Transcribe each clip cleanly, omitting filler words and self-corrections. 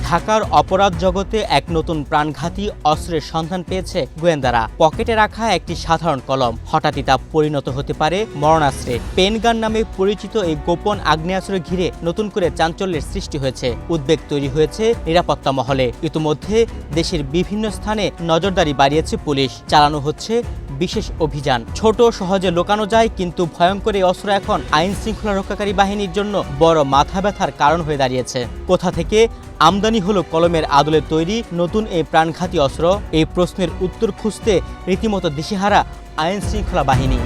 ঢাকার অপরাধ জগতে এক নতুন প্রাণঘাতী অস্ত্রের সন্ধান পেয়েছে গোয়েন্দারা। পকেটে রাখা একটি সাধারণ কলম, হঠাৎই তা পরিণত হতে পারে মরণাস্ত্রে। পেনগান নামে পরিচিত এই গোপন আগ্নেয়াস্ত্র ঘিরে নতুন করে চাঞ্চল্যের সৃষ্টি হয়েছে, উদ্বেগ তৈরি হয়েছে নিরাপত্তা মহলে। ইতিমধ্যে দেশের বিভিন্ন স্থানে নজরদারি বাড়িয়েছে পুলিশ, চালানো হচ্ছে বিশেষ অভিযান। ছোট সহজে লোকানো যায়, কিন্তু ভয়ঙ্কর এই অস্ত্র এখন আইন শৃঙ্খলা রক্ষাকারী বাহিনীর জন্য বড় মাথা ব্যথার কারণ হয়ে দাঁড়িয়েছে। কোথা থেকে আমদানি হলো কলমের আদলে তৈরি নতুন এই প্রাণঘাতী অস্ত্র? এই প্রশ্নের উত্তর খুঁজতে রীতিমতো দিশেহারা আইন শৃঙ্খলা বাহিনী।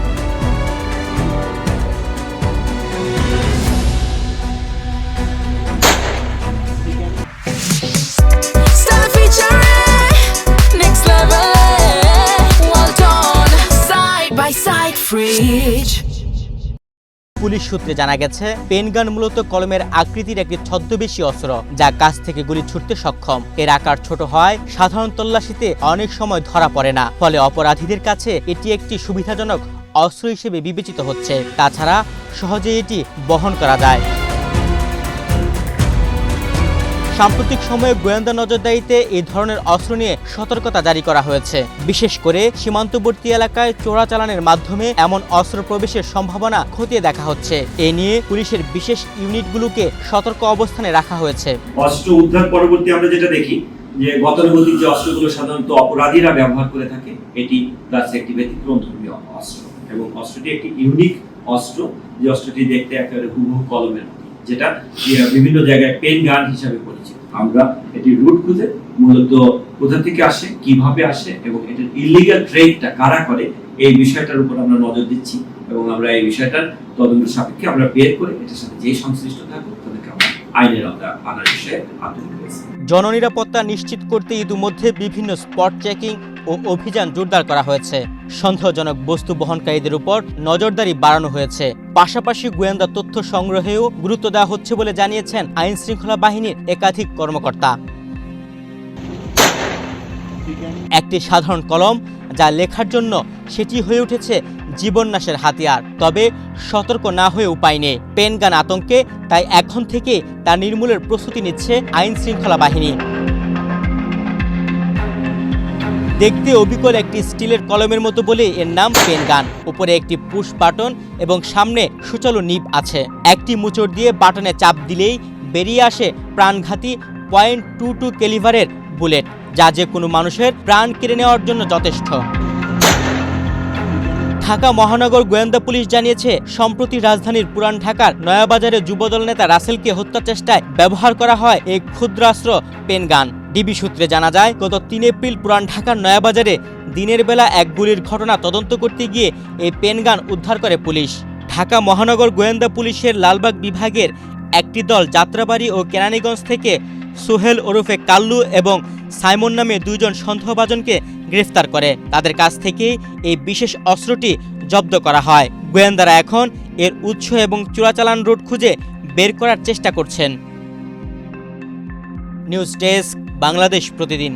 পুলিশ সূত্রে জানা গেছে, পেনগান মূলত কলমের আকৃতির একটি ছদ্মবেশী অস্ত্র, যা কাছ থেকে গুলি ছুটতে সক্ষম। এর আকার ছোট হয়, সাধারণ তল্লাশিতে অনেক সময় ধরা পড়ে না, ফলে অপরাধীদের কাছে এটি একটি সুবিধাজনক অস্ত্র হিসেবে বিবেচিত হচ্ছে। তাছাড়া সহজে এটি বহন করা যায়। সাম্প্রতিক সময়ে গোয়েন্দা নজরদারিতে এই ধরনের অস্ত্র নিয়ে সতর্কতা জারি করা হয়েছে। বিশেষ করে সীমান্তবর্তী এলাকায় চোরাচালানের মাধ্যমে এমন অস্ত্র প্রবেশের সম্ভাবনা খতিয়ে দেখা হচ্ছে। এ নিয়ে পুলিশের বিশেষ ইউনিটগুলোকে সতর্ক অবস্থানে রাখা হয়েছে। অস্ত্র উদ্ধার পরবর্তী আমরা যেটা দেখি যে গতানুগতিক যে অস্ত্রগুলো সাধারণত অপরাধীরা ব্যবহার করে থাকে, এটি প্লাস একটি ব্যতিক্রমধর্মী অস্ত্র, এবং অস্ত্রটি একটি ইউনিক অস্ত্র, যে অস্ত্রটি দেখতে একেবারে হুবহু কলমের, যেটা বিভিন্ন জায়গায় পেন গান হিসাবে পরিচিত। আমরা এটি রুট খুঁজে মূলত কোথা থেকে আসে, কিভাবে আসে এবং এটার ইলিগাল ট্রেডটা কারা করে, এই বিষয়টার উপর আমরা নজর দিচ্ছি, এবং আমরা এই বিষয়টার তদন্ত সাপেক্ষে আমরা বের করে এটার সাথে যে সংশ্লিষ্ট থাকুক তাদেরকে আমরা আইনের আওতায় আনার বিষয়ে আগ্রহী হয়েছি। জননিরাপত্তা নিশ্চিত করতে ইতিমধ্যে বিভিন্ন স্পট চেকিং ও অভিযান জোরদার করা হয়েছে। সন্দেহজনক বস্তু বহনকারীদের উপর নজরদারি বাড়ানো হয়েছে। পাশাপাশি গোয়েন্দা তথ্য সংগ্রহেও গুরুত্ব দেওয়া হচ্ছে বলে জানিয়েছেন আইন শৃঙ্খলা বাহিনীর একাধিক কর্মকর্তা। একটি সাধারণ কলম, যা লেখার জন্য সেটি হয়ে উঠেছে জীবননাশের হাতিয়ার। তবে সতর্ক না হয়ে উপায় নেই। পেনগান আতঙ্কে তাই এখন থেকে তা নির্মূলের প্রস্তুতি নিচ্ছে আইন শৃঙ্খলা বাহিনী। দেখতে অবিকল একটি স্টিলের কলমের মতো বলে এর নাম পেনগান। উপরে একটি পুশ বাটন এবং সামনে সুচালু নিব আছে। একটি মোচড় দিয়ে বাটনে চাপ দিলেই বেরিয়ে আসে প্রাণঘাতী .22 ক্যালিভারের বুলেট, যা যে কোনো মানুষের প্রাণ কেড়ে নেওয়ার জন্য যথেষ্ট। ঢাকা মহানগর গোয়েন্দা পুলিশ জানিয়েছে, সম্প্রতি রাজধানীর পুরান ঢাকার নয়াবাজারে যুবদল নেতা রাসেলকে হত্যা চেষ্টায় ব্যবহার করা হয় এই ক্ষুদ্রাস্ত্র পেনগান। ডিবি সূত্রে জানা যায়, গত 3 এপ্রিল পুরান ঢাকার নয়াবাজারে দিনের বেলা এক গুলির ঘটনা তদন্ত করতে গিয়ে এই পেনগান উদ্ধার করে পুলিশ। ঢাকা মহানগর গোয়েন্দা পুলিশের লালবাগ বিভাগের একটি দল যাত্রাবাড়ি ও কেরানীগঞ্জ থেকে সোহেল ওরফে কাল্লু এবং সাইমন নামে 2 জন সন্দেহভাজনকে গ্রেফতার করে। তাদের কাছ থেকে এই বিশেষ অস্ত্রটি জব্দ করা হয়। গোয়েন্দারা এখন এর উৎস এবং চোরাচালান রুট খুঁজে বের করার চেষ্টা করছেন। নিউজ ডেস্ক, বাংলাদেশ প্রতিদিন।